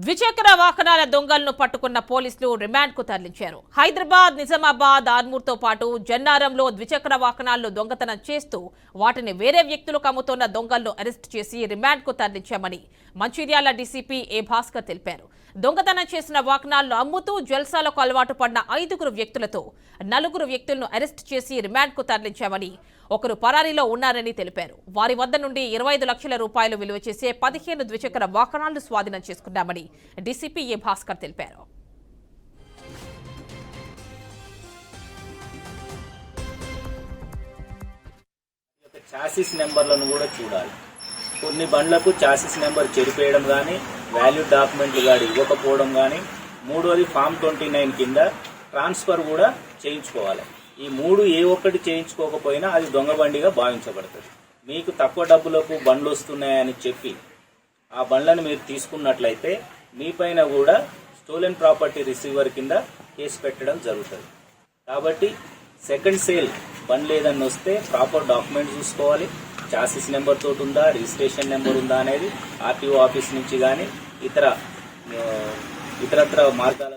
ద్విచక్ర వాహనాల దొంగలను పట్టుకున్న పోలీసులు రిమాండ్కు తరలించారు. హైదరాబాద్, నిజామాబాద్, ఆర్మూర్తో పాటు జన్నారంలో ద్విచక్ర వాహనాలను దొంగతనం చేస్తూ వాటిని వేరే వ్యక్తులకు అమ్ముతున్న దొంగలను అరెస్టు చేసి రిమాండ్కు తరలించామని మంచిర్యాల డీసీపీ ఏ భాస్కర్ తెలిపారు. దొంగతనం చేసిన వాహనాలను అమ్ముతూ జల్సాలకు అలవాటు పడిన 5 వ్యక్తులతో 4 వ్యక్తులను అరెస్టు చేసి రిమాండ్కు తరలించామని, ఒకరు పరారీలో ఉన్నారని తెలిపారు. వారి వద్ద నుండి 25 లక్షల రూపాయలు విలువ చేసే 15 ద్విచక్ర వాహనాలను స్వాధీనం చేసుకున్నామని డీసీపీ ఏ భాస్కర్ తెలిపారు. చాసిస్ నెంబర్లను కూడా చూడాలి. కొన్ని బండ్లకు చాసిస్ నెంబర్ చెరిపేయడం కానీ, వాల్యూడ్ డాక్యుమెంట్లు గాడి ఇవ్వకపోవడం కానీ, మూడోది ఫామ్ 29 కింద ట్రాన్స్ఫర్ కూడా చేయించుకోవాలి. ఈ 3 ఏ ఒక్కటి చేయించుకోకపోయినా అది దొంగ బండిగా భావించబడుతుంది. మీకు తక్కువ డబ్బులకు బండ్లు వస్తున్నాయని చెప్పి ఆ బండ్లను మీరు తీసుకున్నట్లయితే మీపైన కూడా స్టోలెన్ ప్రాపర్టీ రిసీవర్ కింద కేసు పెట్టడం జరుగుతుంది. కాబట్టి సెకండ్ సేల్ బండ్ లేదని వస్తే ప్రాపర్ డాక్యుమెంట్ చూసుకోవాలి. చాసిస్ నెంబర్ తోటి ఉందా, రిజిస్ట్రేషన్ నెంబర్ ఉందా అనేది ఆర్టీఓ ఆఫీస్ నుంచి కానీ ఇతరత్ర మార్గాల